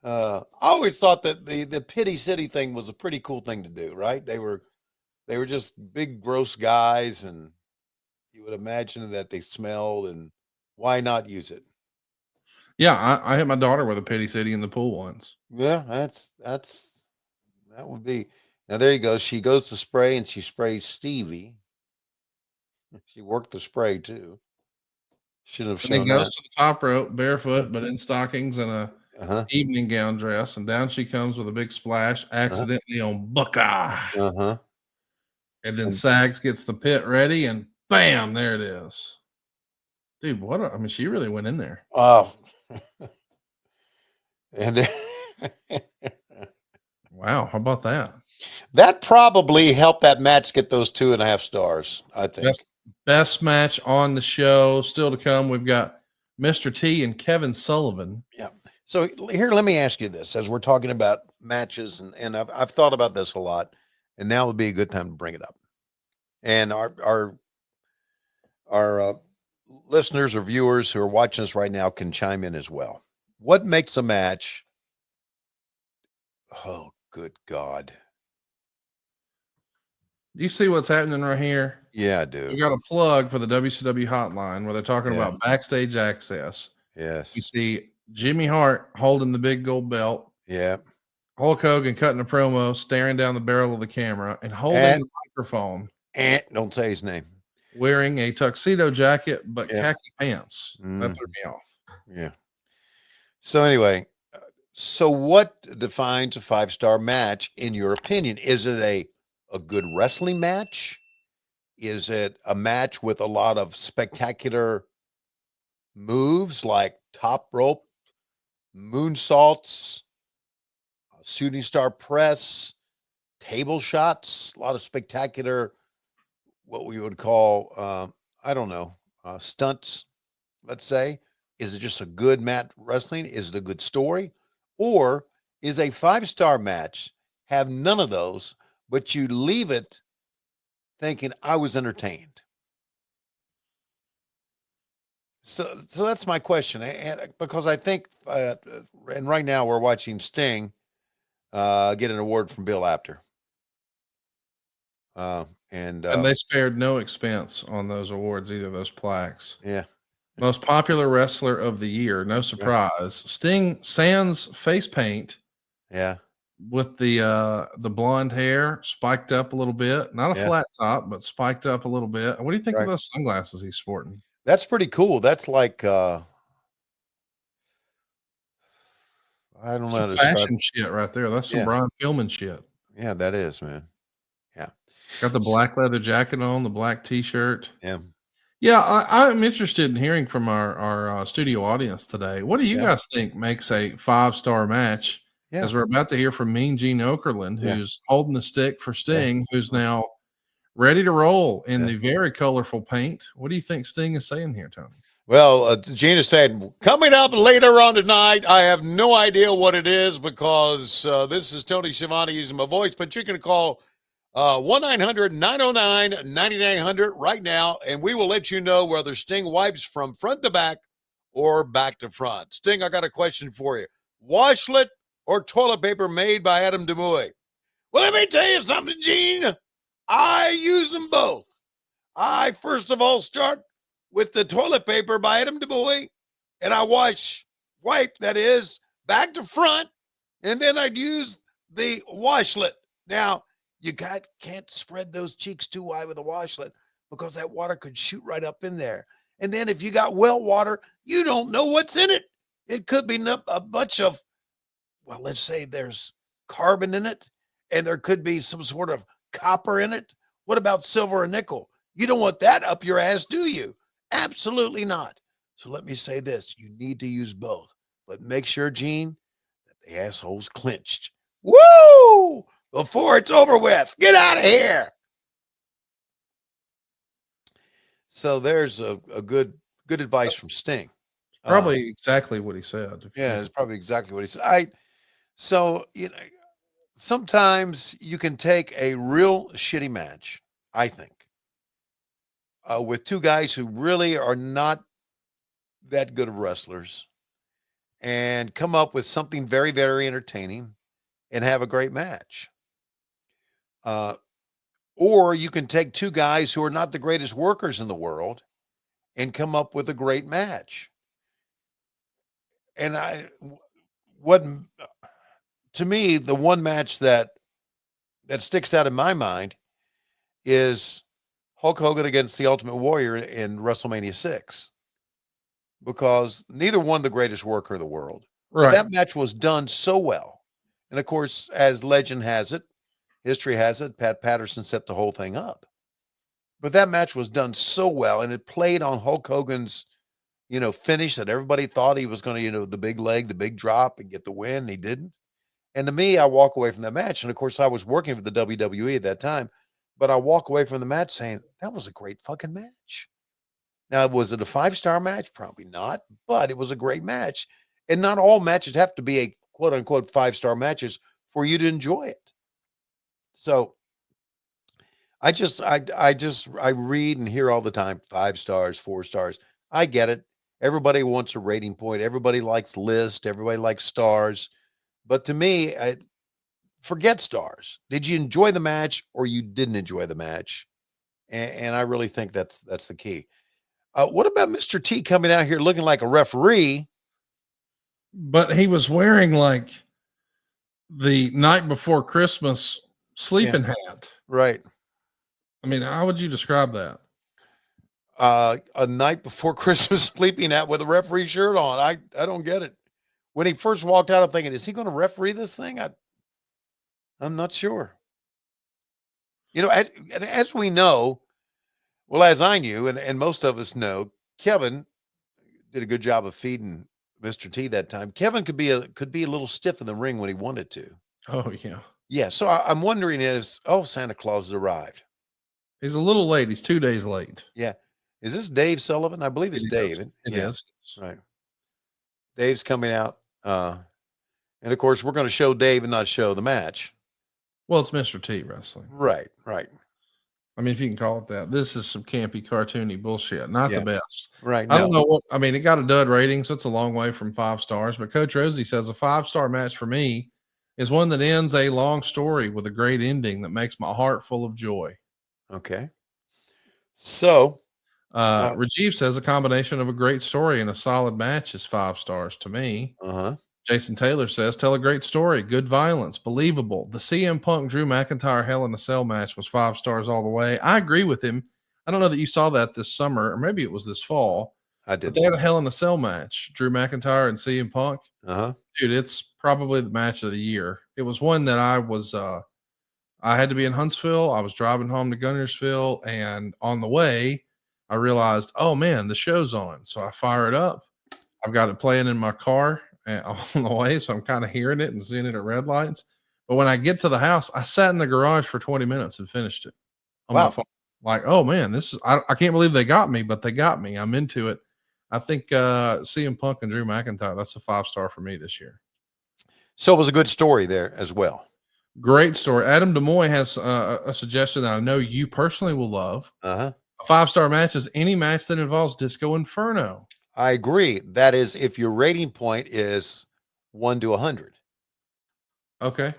I always thought that the pity city thing was a pretty cool thing to do, right? They were just big gross guys, and you would imagine that they smelled, and why not use it? Yeah, I hit my daughter with a pity city in the pool once. Yeah, that would be. Now there you go. She goes to spray and she sprays Stevie. She worked the spray too. Should have And then shown goes that. to the top rope barefoot, but in stockings and a Uh huh. evening gown dress, and down she comes with a big splash, Uh huh. accidentally on Buckeye. Uh huh. And then And Sags gets the pit ready, and bam, there it is. Dude, I mean, she really went in there. oh, and then, Wow, how about that? that probably helped that match get those 2.5 stars. I Best think. best match on the show. Still to come, we've got Mr. T and Kevin Sullivan. Yeah. So here, let me ask you this: as we're talking about matches, and I've thought about this a lot, and now would be a good time to bring it up. And our listeners or viewers who are watching us right now can chime in as well. What makes a match? Oh, good God! Do you see what's happening right here? Yeah, I We do. got a plug for the WCW hotline where they're talking Yeah. about backstage access. We Yes. see Jimmy Hart holding the big gold belt, Yeah. Hulk Hogan cutting a promo, staring down the barrel of the camera, and holding And the microphone, don't say his name. wearing a tuxedo jacket but Yeah. khaki pants. That Mm, threw me off. yeah. So anyway, so what defines a 5 star match in your opinion? Is it a good wrestling match? Is it a match with a lot of spectacular moves like top rope, moonsaults, shooting star press, table shots, a lot of spectacular, what we would call, I don't know, stunts, let's say? Is it just a good mat wrestling? Is it a good story? Or is a 5 star match have none of those, but you leave it thinking I was entertained? So that's my question, and because I think, and right now we're watching Sting get an award from Bill Apter, and And they spared no expense on those awards, either those plaques. yeah, Most popular wrestler of the year, no right, surprise. Sting sans face paint yeah, with the blonde hair spiked up a little bit, not a yeah, flat top, but spiked up a little bit. What do you think of right. those sunglasses he's sporting? That's pretty cool. That's like I don't know Some how to describe. fashion shit right there. That's some Yeah, Brian Pillman shit. yeah, that is, man. Yeah, Got the S- black leather jacket on, the black t-shirt. yeah, Yeah, I'm interested in hearing from our studio audience today. What do you yeah, guys think makes a 5-star match? yeah, As we're about to hear from Mean Gene Okerlund, yeah, who's holding the stick for yeah, Sting, who's now ready to roll in yeah. the very colorful paint. What do you think Sting is saying here, Tony? Well, Gina said, coming up later on tonight, I have no idea what it is because this is Tony Schiavone using my voice, but you can call 1-900-909-9900 right now, and we will let you know whether Sting wipes from front to back or back to front. Sting, I got a question for you. Washlet or toilet paper made by Adam DeMuy? Well, let me tell you something, Gene. I use them both. I first of all start with the toilet paper by Adam DeBoy, and I wipe, that is, back to front, and then I'd use the washlet. Now, can't spread those cheeks too wide with a washlet because that water could shoot right up in there. And then if you got well water, you don't know what's in it. It could be a bunch of, well, let's say there's carbon in it, and there could be some sort of copper in it. What about silver and nickel? You don't want that up your ass, do you? Absolutely not. So let me say this: you need to use both, but make sure, Gene, that the asshole's clenched. Woo! Before it's over with. Get out of here. So there's a good advice from Sting. Uh, Probably exactly what he said. If you yeah, think it's probably exactly what he said. So sometimes you can take a real shitty match, I think, with two guys who really are not that good of wrestlers, and come up with something very, very entertaining and have a great match. Or you can take two guys who are not the greatest workers in the world and come up with a great match. And what to me, the one match that sticks out in my mind is Hulk Hogan against the Ultimate Warrior in WrestleMania 6, because neither one the greatest worker in the world. But Right. that match was done so well. And of course, as legend has it, history has it, Pat Patterson set the whole thing up. But that match was done so well, and it played on Hulk Hogan's, finish that everybody thought he was going to, the big leg, the big drop, and get the win. And he didn't. And to me, I walk away from that match. And of course, I was working for the WWE at that time, but I walk away from the match saying, that was a great fucking match. Now, was it a 5-star match? Probably not, but it was a great match. And not all matches have to be a quote unquote 5-star matches for you to enjoy it. So I read and hear all the time 5 stars, 4 stars. I get it. Everybody wants a rating point. Everybody likes lists. Everybody likes stars. But to me, forget stars. Did you enjoy the match or you didn't enjoy the match? And I really think that's the key. What about Mr. T coming out here looking like a referee? But he was wearing like the night before Christmas sleeping hat. Right. I mean, how would you describe that? A night before Christmas sleeping hat with a referee shirt on. I don't get it. When he first walked out, I'm thinking, is he going to referee this thing? I'm not sure. As we know, well, as I knew, and most of us know, Kevin did a good job of feeding Mr. T that time. Kevin could be a little stiff in the ring when he wanted to. Oh yeah. Yeah. So I'm wondering Santa Claus has arrived. He's a little late. He's 2 days late. Yeah. Is this Dave Sullivan? I believe it's Dave. It is. Right. Dave's coming out. And of course, we're going to show Dave and not show the match. Well, it's Mr. T wrestling. Right. I mean, if you can call it that. This is some campy, cartoony bullshit. Not the best. Right. I don't know what, I mean, it got a dud rating, so it's a long way from 5 stars. But Coach Rosie says a 5-star match for me is one that ends a long story with a great ending that makes my heart full of joy. Okay. So, Rajiv says a combination of a great story and a solid match is 5 stars to me. Jason Taylor says, tell a great story, good violence, believable. The CM Punk Drew McIntyre Hell in a Cell match was 5 stars all the way. I agree with him. I don't know that you saw that this summer, or maybe it was this fall. I did. But they had a Hell in a Cell match, Drew McIntyre and CM Punk. Dude, it's probably the match of the year. It was one that I had to be in Huntsville. I was driving home to Gunnersville, and on the way, I realized, oh man, the show's on. So I fire it up. I've got it playing in my car on the way, so I'm kind of hearing it and seeing it at red lights. But when I get to the house, I sat in the garage for 20 minutes and finished it on my phone. Like, oh man, I can't believe they got me, but they got me. I'm into it. I think CM Punk and Drew McIntyre, that's a 5-star for me this year. So it was a good story there as well. Great story. Adam DeMoy has a suggestion that I know you personally will love. A 5-star match is any match that involves Disco Inferno. I agree. That is, if your rating point is 1 to 100. Okay.